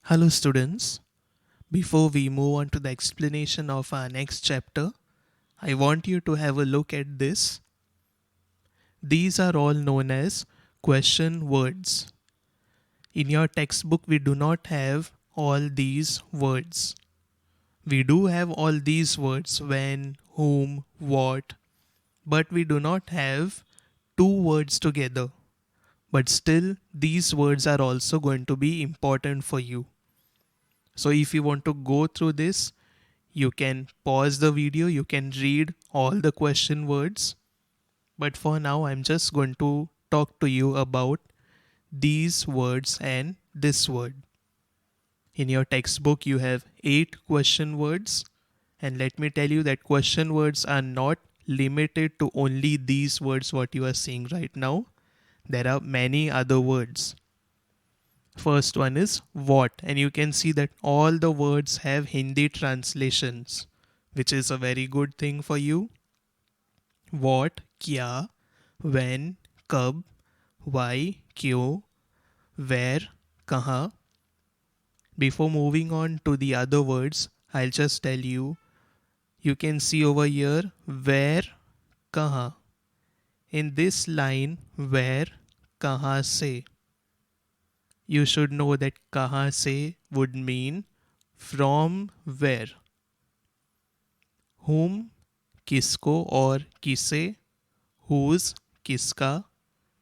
Hello students, before we move on to the explanation of our next chapter, I want you to have a look at this. These are all known as question words. In your textbook, we do not have all these words. We do have all these words when, whom, what, but we do not have two words together. But still, these words are also going to be important for you. So if you want to go through this, you can pause the video, you can read all the question words. But for now, I'm just going to talk to you about these words and this word. In your textbook, you have 8 question words. And let me tell you that question words are not limited to only these words what you are seeing right now. There are many other words. First one is what, and you can see that all the words have Hindi translations, which is a very good thing for you. What, kya, when, kab, why, क्यों, where, kaha. Before moving on to the other words, I'll just tell you, you can see over here where, kaha. In this line, where, kaha se. You should know that kaha se would mean from where. Whom, किसको और किसे, whose, किसका,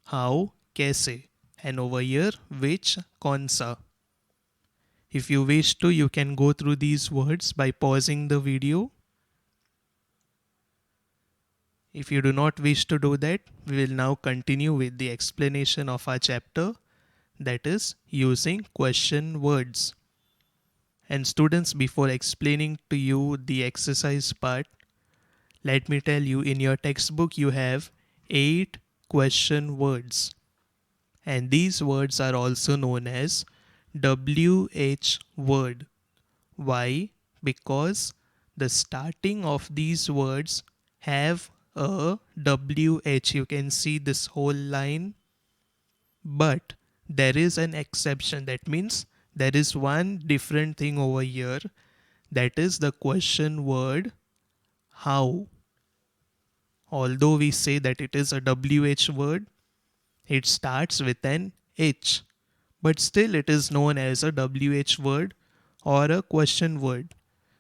how, कैसे, and over here which, कौन सा. If you wish to, you can go through these words by pausing the video. If you do not wish to do that, we will now continue with the explanation of our chapter, that is using question words. And students, before explaining to you the exercise part, let me tell you, in your textbook you have 8 question words. And these words are also known as WH word. Why? Because the starting of these words have a WH. You can see this whole line. But there is an exception. That means there is one different thing over here. That is the question word how. Although we say that it is a WH word, it starts with an H. But still it is known as a WH word or a question word,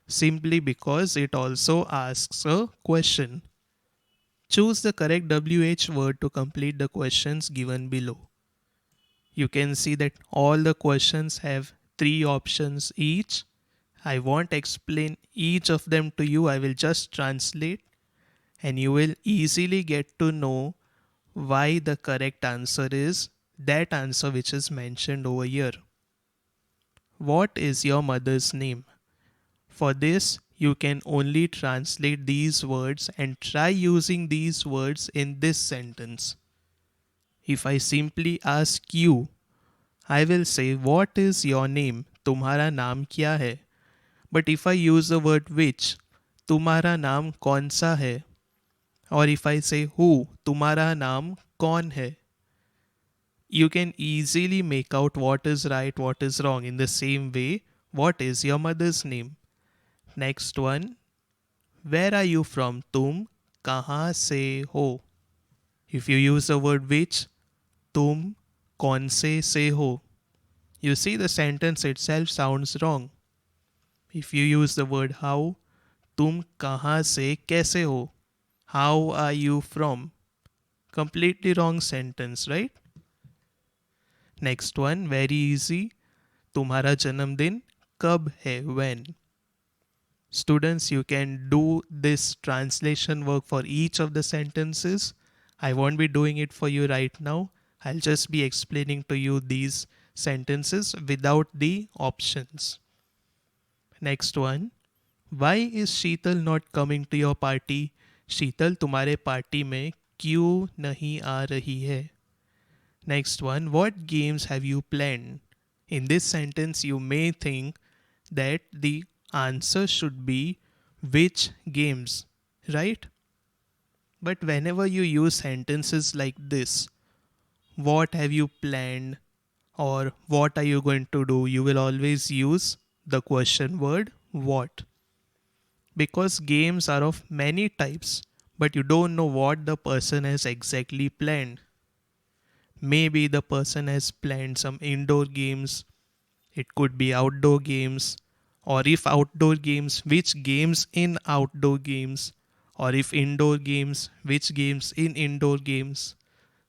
simply because it also asks a question. Choose the correct WH word to complete the questions given below. You can see that all the questions have 3 options each. I won't explain each of them to you, I will just translate, and you will easily get to know why the correct answer is that answer which is mentioned over here. What is your mother's name? For this, you can only translate these words and try using these words in this sentence. If I simply ask you, I will say, what is your name? तुम्हारा नाम क्या है? But if I use the word which, तुम्हारा नाम कौन सा है? Or if I say who, तुम्हारा नाम कौन है? You can easily make out what is right, what is wrong. In the same way, what is your mother's name? Next one, where are you from? तुम कहाँ से हो? If you use the word which, तुम कौन से हो? You see, the sentence itself sounds wrong. If you use the word how, तुम कहाँ से कैसे हो? How are you from? Completely wrong sentence, right? Next one, very easy. तुम्हारा जन्मदिन कब है? When? Students, you can do this translation work for each of the sentences. I won't be doing it for you right now. I'll just be explaining to you these sentences without the options. Next one. Why is Sheetal not coming to your party? शीतल तुम्हारे party में क्यों नहीं आ रही है? Next one. What games have you planned? In this sentence, you may think that the answer should be which games, right? But whenever you use sentences like this, what have you planned? or what are you going to do, you will always use the question word what. Because games are of many types, but you don't know what the person has exactly planned. Maybe the person has planned some indoor games, it could be outdoor games, or if outdoor games, which games in outdoor games, or if indoor games, which games in indoor games.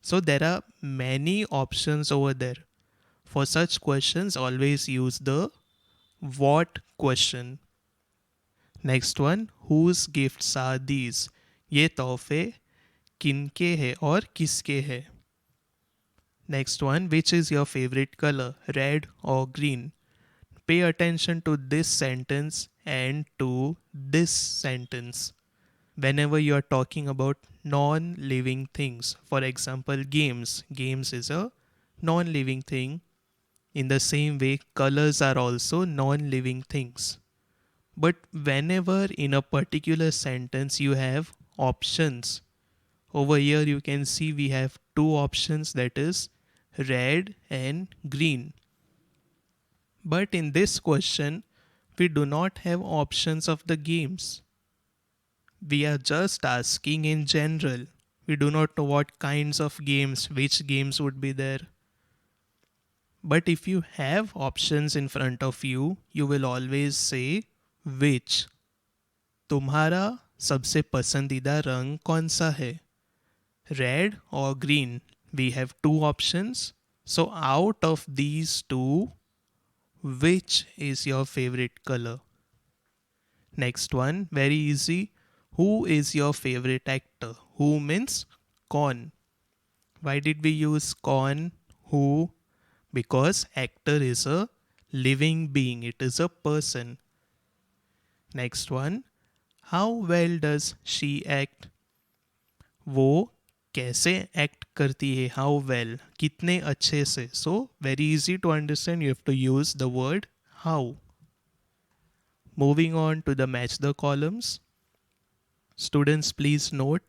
So there are many options over there. For such questions, always use the what question. Next one, whose gifts are these? ये तोहफे किनके हैं और किसके हैं? Next one, which is your favorite color, red or green? Pay attention to this sentence and to this sentence. Whenever you are talking about non-living things, for example, games is a non-living thing. In the same way, colors are also non-living things. But whenever in a particular sentence you have options, over here you can see we have two options, that is red and green. But in this question, we do not have options of the games. We are just asking in general. We do not know what kinds of games, which games would be there. But if you have options in front of you, you will always say which. तुम्हारा सबसे पसंदीदा रंग कौन सा है? Red or green? We have two options. So out of these two, which is your favorite color? Next one, very easy. Who is your favorite actor? Who means कौन. Why did we use कौन, who? Because actor is a living being, it is a person. Next one, how well does she act? वो कैसे act करती है? How well? कितने अच्छे से? So very easy to understand, you have to use the word how. Moving on to the match the columns. Students, please note,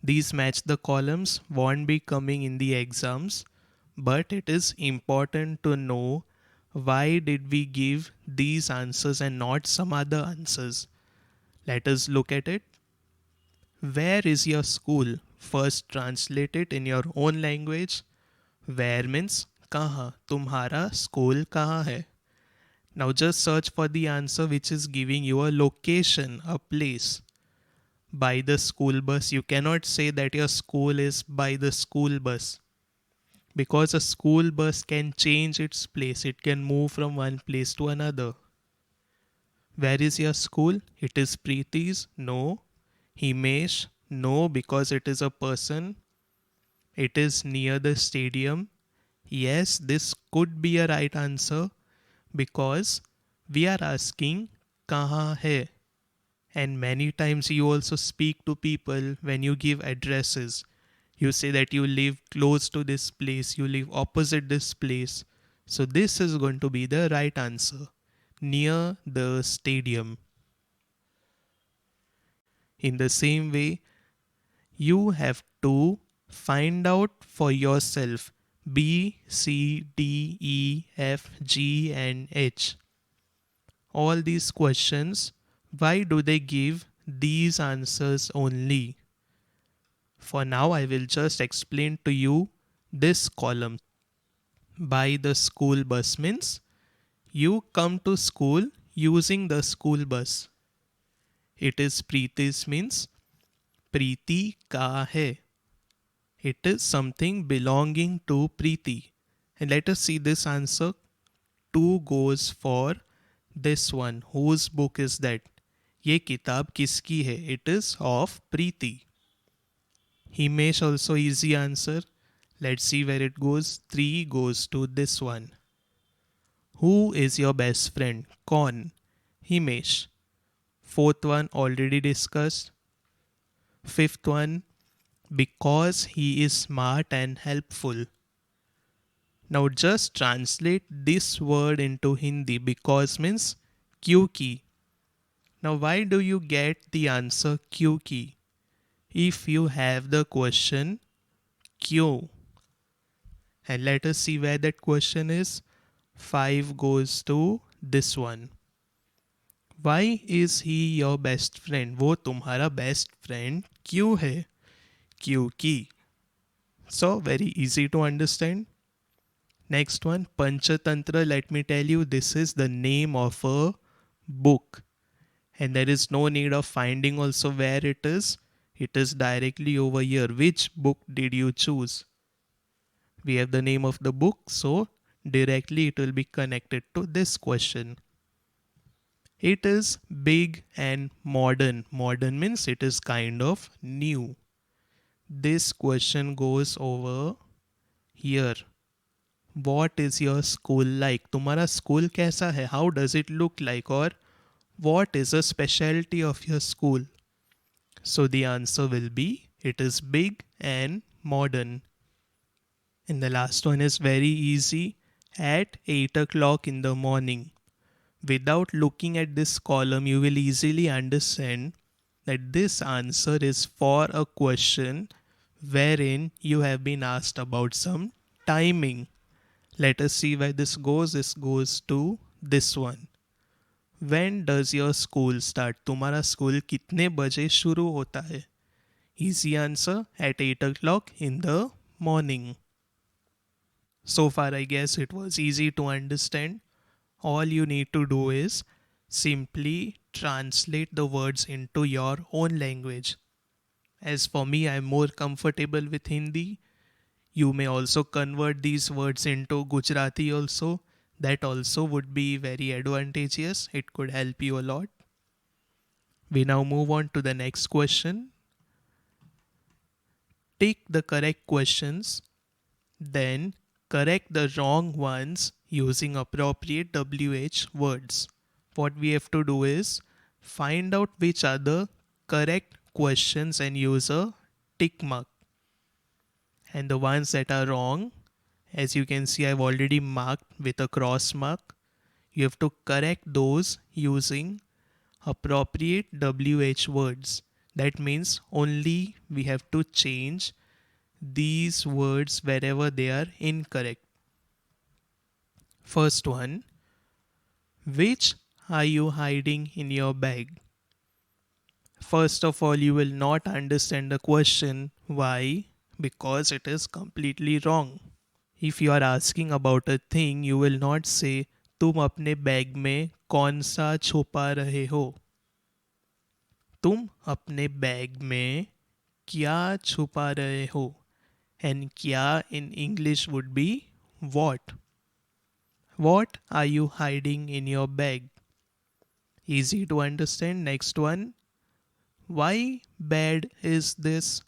these match the columns won't be coming in the exams, but it is important to know why did we give these answers and not some other answers. Let us look at it. Where is your school? First translate it in your own language. Where means कहाँ, तुम्हारा school कहाँ है? Now just search for the answer which is giving you a location, a place. By the school bus, you cannot say that your school is by the school bus, because a school bus can change its place, it can move from one place to another. Where is your school? It is Preeti's? No. Himesh? No, because it is a person. It is near the stadium. Yes, this could be a right answer because we are asking kahan hai. And many times you also speak to people when you give addresses. You say that you live close to this place, you live opposite this place. So this is going to be the right answer. Near the stadium. In the same way, you have to find out for yourself B, C, D, E, F, G, and H. All these questions, why do they give these answers only? For now, I will just explain to you this column. By the school bus means you come to school using the school bus. It is Preeti's means Preeti ka hai. It is something belonging to Preeti. And let us see this answer. 2 goes for this one. Whose book is that? ये किताब किसकी है? It is of Preeti. Himesh also easy answer. Let's see where it goes. 3 goes to this one. Who is your best friend? कौन? Himesh. Fourth one already discussed. Fifth one, because he is smart and helpful. Now just translate this word into Hindi. Because means क्योंकि. Now why do you get the answer क्योंकि? If you have the question क्यों. And let us see where that question is. 5 goes to this one. Why is he your best friend? वो तुम्हारा best friend क्यों है? क्योंकि. So very easy to understand. Next one, Panchatantra. Let me tell you, this is the name of a book. And there is no need of finding also where it is. It is directly over here. Which book did you choose? We have the name of the book, so directly it will be connected to this question. It is big and modern. Modern means it is kind of new. This question goes over here. What is your school like? तुम्हारा school कैसा है? How does it look like? Or what is a specialty of your school? So the answer will be it is big and modern. And the last one is very easy. At 8 o'clock in the morning. Without looking at this column, you will easily understand that this answer is for a question wherein you have been asked about some timing. Let us see where this goes. This goes to this one. When does your school start? तुम्हारा school कितने बजे शुरू होता है? Easy answer, at 8 o'clock in the morning. So far, I guess it was easy to understand. All you need to do is simply translate the words into your own language. As for me, I'm more comfortable with Hindi. You may also convert these words into Gujarati also. That also would be very advantageous. It could help you a lot. We now move on to the next question. Take the correct questions, then correct the wrong ones using appropriate WH words. What we have to do is find out which are the correct questions and use a tick mark. And the ones that are wrong, as you can see, I've already marked with a cross mark. You have to correct those using appropriate WH words. That means only we have to change these words wherever they are incorrect. First one, which are you hiding in your bag? First of all, you will not understand the question. Why? Because it is completely wrong. If you are asking about a thing, you will not say तुम अपने bag में कौन सा छुपा रहे हो. तुम अपने बैग में क्या छुपा रहे हो. And kya in English would be what. What are you hiding in your bag? Easy to understand. Next one. Why bad is this?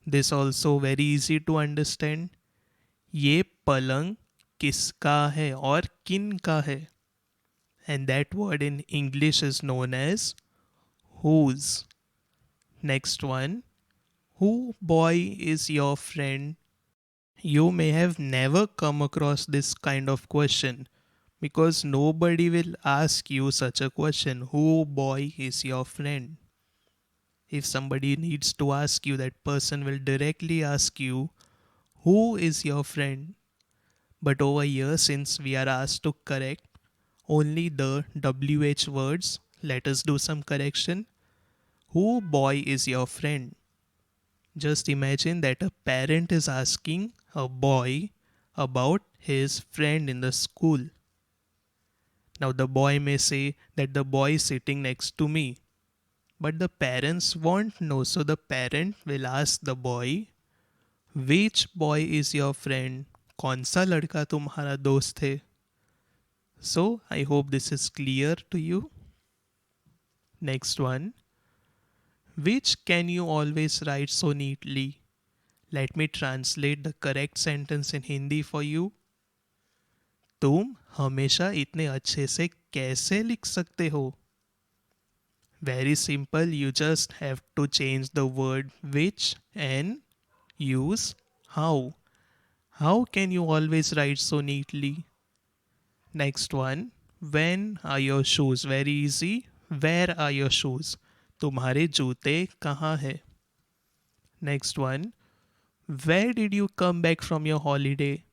This also very easy to understand. ये पलंग किसका है और किन का है? And that word in English is known as whose. Next one. Who boy is your friend? You may have never come across this kind of question because nobody will ask you such a question. Who boy is your friend? If somebody needs to ask you, that person will directly ask you, who is your friend? But over here, since we are asked to correct only the WH words, let us do some correction. Who boy is your friend? Just imagine that a parent is asking a boy about his friend in the school. Now the boy may say that the boy is sitting next to me. But the parents won't know. So the parent will ask the boy, which boy is your friend? कौन सा लड़का तुम्हारा दोस्त है? So I hope this is clear to you. Next one. Which can you always write so neatly? Let me translate the correct sentence in Hindi for you. तुम हमेशा इतने अच्छे से कैसे लिख सकते हो? Very simple, you just have to change the word which and use how. How can you always write so neatly? Next one, when are your shoes? Very easy. Where are your shoes? तुम्हारे जूते कहाँ है? Next one, where did you come back from your holiday?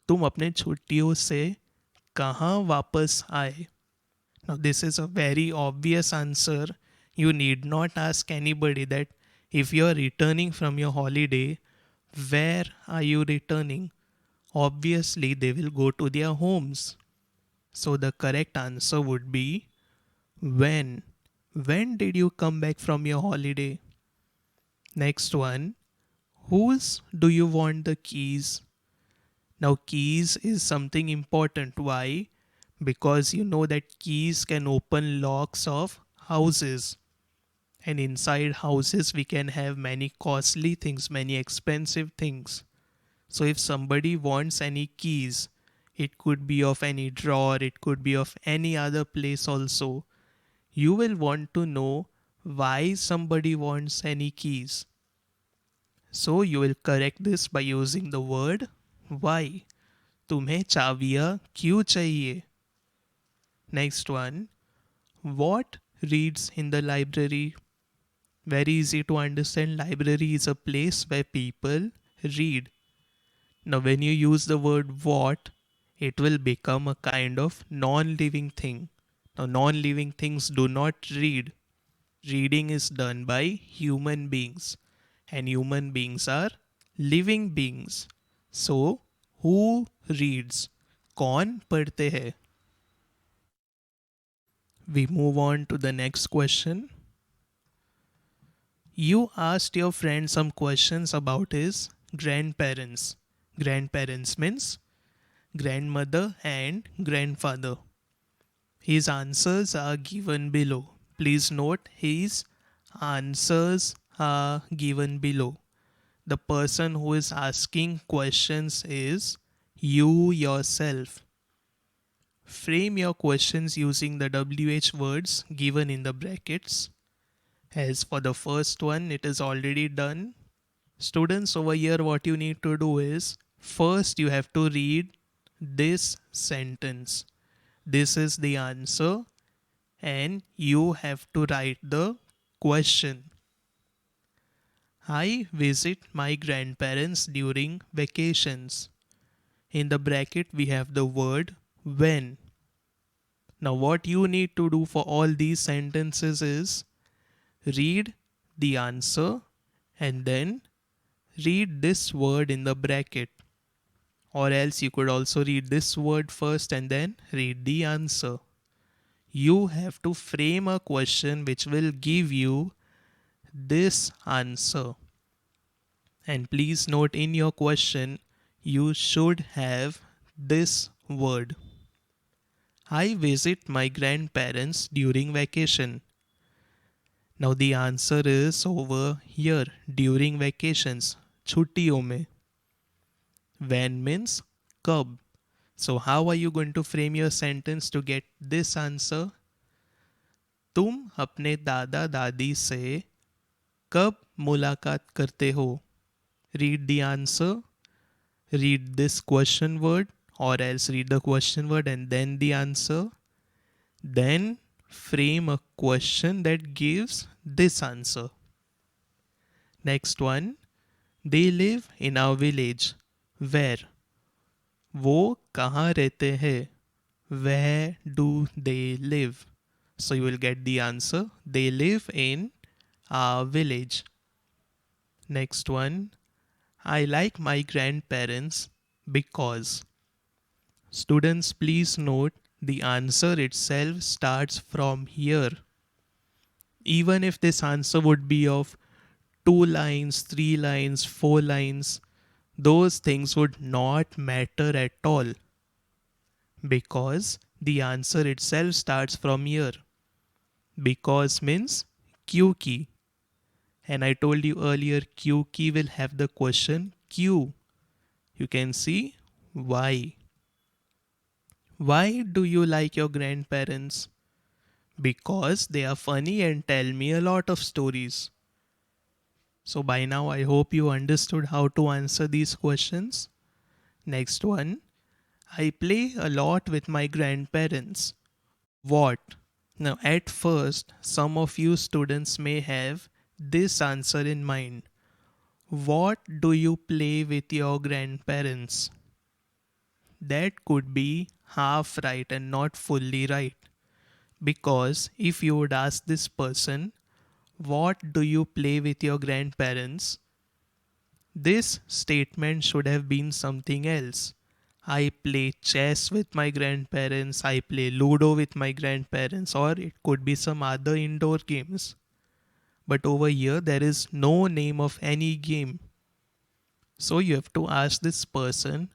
तुम अपने छुट्टियों से कहाँ वापस आए? Now, this is a very obvious answer. You need not ask anybody that if you are returning from your holiday, where are you returning? Obviously, they will go to their homes. So, the correct answer would be when. When did you come back from your holiday? Next one, whose do you want the keys? Now, keys is something important. Why? Because you know that keys can open locks of houses. And inside houses, we can have many costly things, many expensive things. So, if somebody wants any keys, it could be of any drawer, it could be of any other place also. You will want to know why somebody wants any keys. So, you will correct this by using the word why. तुम्हें चाबियाँ क्यों चाहिए? Next one, what reads in the library? Very easy to understand. Library is a place where people read. Now, when you use the word what, it will become a kind of non living thing. Now, non living things do not read. Reading is done by human beings, and human beings are living beings. So, who reads? कौन पढ़ते हैं? We move on to the next question. You asked your friend some questions about his grandparents. Grandparents means grandmother and grandfather. His answers are given below. Please note his answers are given below. The person who is asking questions is you yourself. Frame your questions using the WH words given in the brackets. As for the first one, it is already done. Students, over here, what you need to do is first you have to read this sentence. This is the answer, and you have to write the question. I visit my grandparents during vacations. In the bracket, we have the word when. Now, what you need to do for all these sentences is read the answer and then read this word in the bracket. Or else you could also read this word first and then read the answer. You have to frame a question which will give you this answer. And please note in your question, you should have this word. I visit my grandparents during vacation. Now the answer is over here, during vacations, छुट्टियों में. When means कब. So how are you going to frame your sentence to get this answer? तुम अपने दादा दादी से कब मुलाकात करते हो? Read the answer, read this question word, or else read the question word and then the answer. Then frame a question that gives this answer. Next one, they live in our village. Where? वो कहाँ रहते हैं? Where do they live? So you will get the answer. They live in our village. Next one, I like my grandparents because. Students, please note the answer itself starts from here. Even if this answer would be of 2 lines, 3 lines, 4 lines, those things would not matter at all because the answer itself starts from here. Because means क्योंकि. And I told you earlier, क्योंकि will have the question Q. You can see why. Why do you like your grandparents? Because they are funny and tell me a lot of stories. So by now I hope you understood how to answer these questions. Next one, I play a lot with my grandparents. What? Now at first, some of you students may have this answer in mind. What do you play with your grandparents? that could be half right and not fully right. Because if you would ask this person, what do you play with your grandparents? This statement should have been something else. I play chess with my grandparents, I play Ludo with my grandparents, or it could be some other indoor games. But over here, there is no name of any game. So you have to ask this person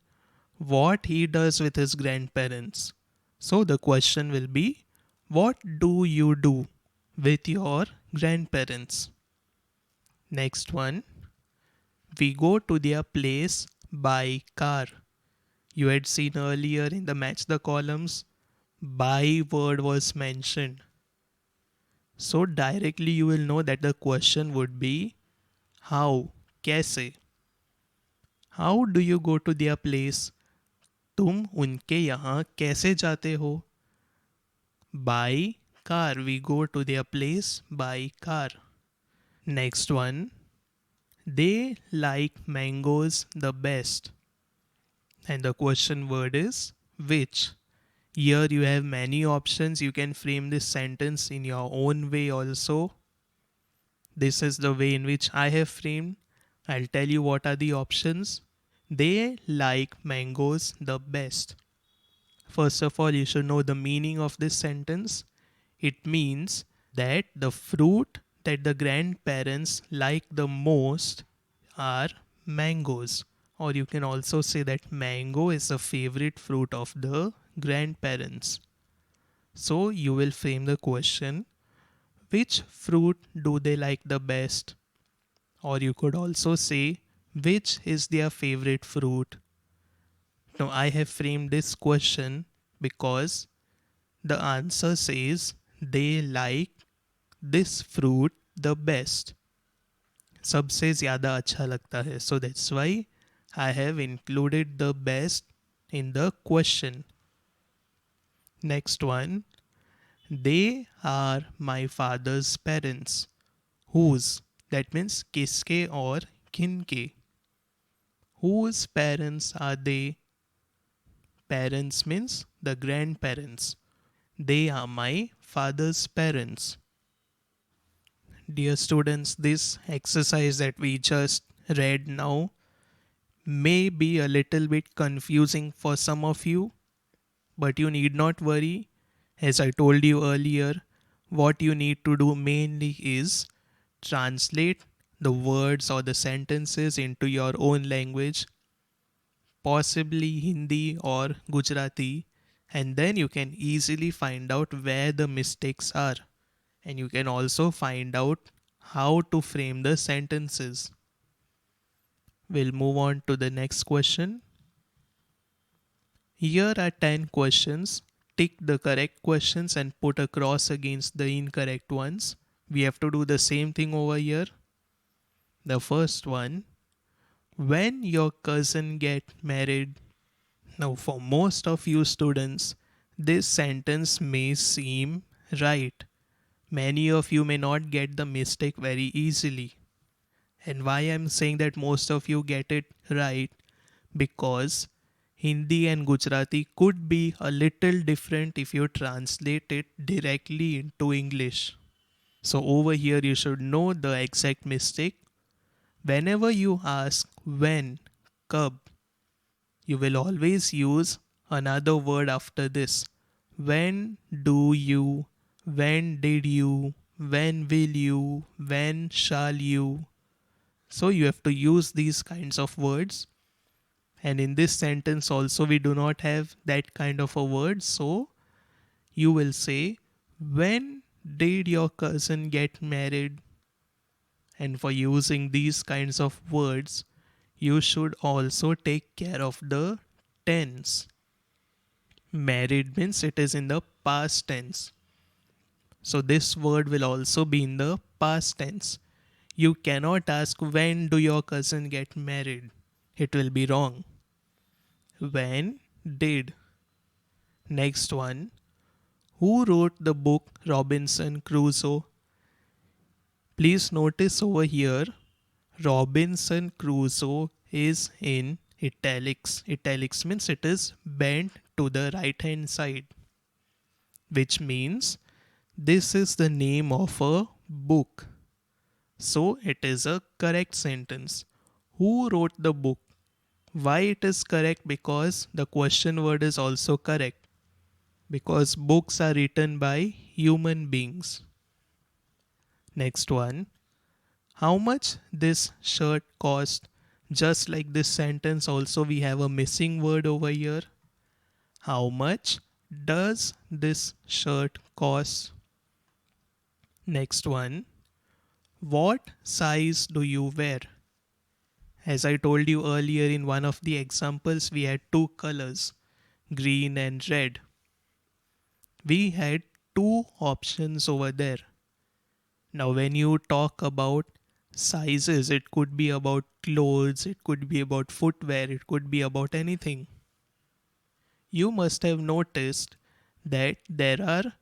what he does with his grandparents. So the question will be, what do you do with your grandparents? Next one, we go to their place by car. You had seen earlier in the match the columns, by word was mentioned. So directly you will know that the question would be how, कैसे. How do you go to their place? तुम उनके यहाँ कैसे जाते हो? By car. We go to their place by car. Next one. They like mangoes the best. And the question word is which? Here you have many options. You can frame this sentence in your own way also. This is the way in which I have framed. I'll tell you what are the options. They like mangoes the best. First of all, you should know the meaning of this sentence. It means that the fruit that the grandparents like the most are mangoes. Or you can also say that mango is a favorite fruit of the grandparents. So you will frame the question, which fruit do they like the best? Or you could also say, which is their favorite fruit? Now I have framed this question because the answer says they like this fruit the best. सबसे ज़्यादा अच्छा लगता है. So that's why I have included the best in the question. Next one. They are my father's parents. Whose? That means किसके और किनके. Whose parents are they? Parents means the grandparents. They are my father's parents. Dear students, this exercise that we just read now may be a little bit confusing for some of you, but you need not worry. As I told you earlier, what you need to do mainly is translate the words or the sentences into your own language, possibly Hindi or Gujarati, and then you can easily find out where the mistakes are. And you can also find out how to frame the sentences. We'll move on to the next question. Here are 10 questions. Tick the correct questions and put a cross against the incorrect ones. We have to do the same thing over here. The first one, when your cousin get married. Now for most of you students, this sentence may seem right. Many of you may not get the mistake very easily. And why I'm saying that most of you get it right? Because Hindi and Gujarati could be a little different if you translate it directly into English. So over here you should know the exact mistake. Whenever you ask when, kab, you will always use another word after this. When do you? When did you? When will you? When shall you? So you have to use these kinds of words. And in this sentence also we do not have that kind of a word. So you will say, when did your cousin get married? And for using these kinds of words, you should also take care of the tense. Married means it is in the past tense. So this word will also be in the past tense. You cannot ask when do your cousin get married. It will be wrong. When did. Next one. Who wrote the book Robinson Crusoe? Please notice over here, Robinson Crusoe is in italics. Italics means it is bent to the right hand side, which means this is the name of a book. So it is a correct sentence. Who wrote the book? Why it is correct? Because the question word is also correct. Because books are written by human beings. Next one. How much this shirt cost? Just like this sentence also we have a missing word over here. How much does this shirt cost? Next one. What size do you wear? As I told you earlier in one of the examples, we had two colors, green and red. We had two options over there. Now, when you talk about sizes, it could be about clothes, it could be about footwear, it could be about anything. You must have noticed that there are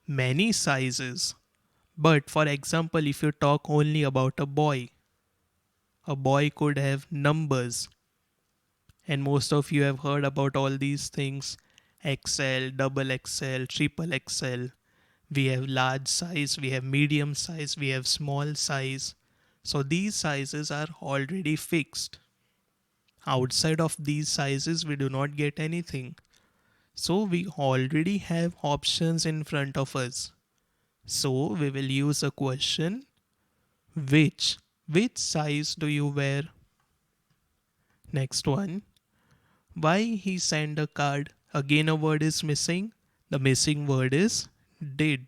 many sizes. But for example, if you talk only about a boy could have numbers. And most of you have heard about all these things: XL, double XL, triple XL. We have large size, we have medium size, we have small size. So these sizes are already fixed. Outside of these sizes, we do not get anything. So we already have options in front of us. So we will use a question, which? Which size do you wear? Next one. Why he sent a card? Again a word is missing. The missing word is did.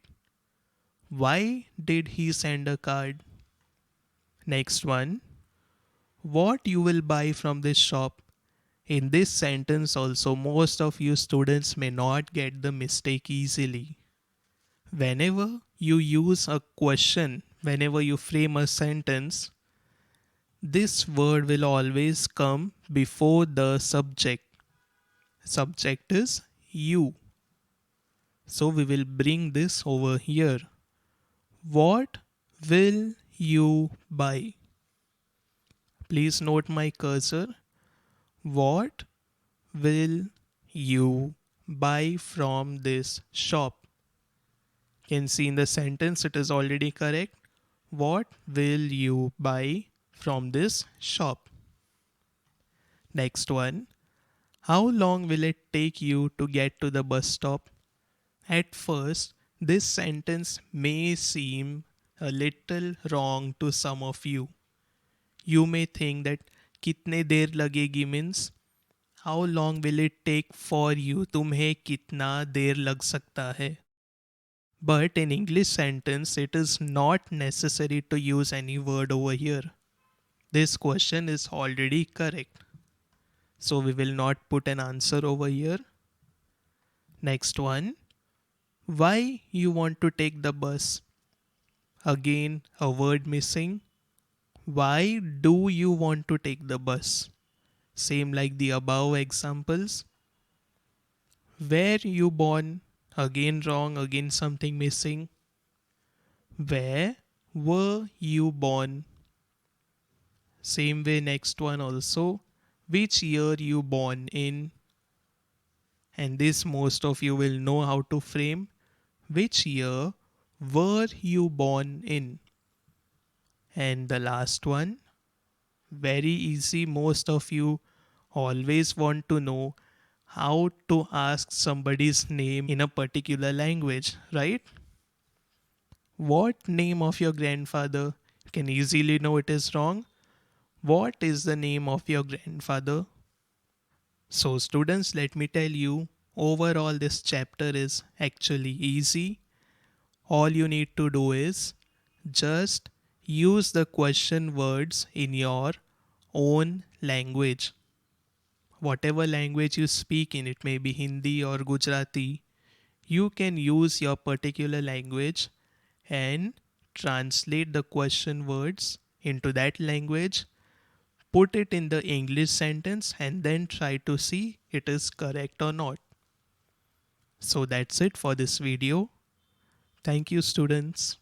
Why did he send a card? Next one. What you will buy from this shop? In this sentence also most of you students may not get the mistake easily. Whenever you use a question, whenever you frame a sentence, this word will always come before the subject. Subject is you. So we will bring this over here. What will you buy? Please note my cursor. What will you buy from this shop? You can see in the sentence it is already correct. What will you buy from this shop? Next one. How long will it take you to get to the bus stop? At first, this sentence may seem a little wrong to some of you. You may think that kitne der lagegi means how long will it take for you? तुम्हें कितना देर लग सकता है? But in English sentence, it is not necessary to use any word over here. This question is already correct. So we will not put an answer over here. Next one. Why you want to take the bus? Again, a word missing. Why do you want to take the bus? Same like the above examples. Where you born? Again wrong, again something missing. Where were you born? Same way next one also. Which year you born in? And this most of you will know how to frame. Which year were you born in? And the last one, very easy. Most of you always want to know how to ask somebody's name in a particular language, right? What name of your grandfather? You can easily know it is wrong. What is the name of your grandfather? So students, let me tell you, overall this chapter is actually easy. All you need to do is just use the question words in your own language. Whatever language you speak in, it may be Hindi or Gujarati, you can use your particular language and translate the question words into that language, put it in the English sentence, and then try to see it is correct or not. So that's it for this video. Thank you, students.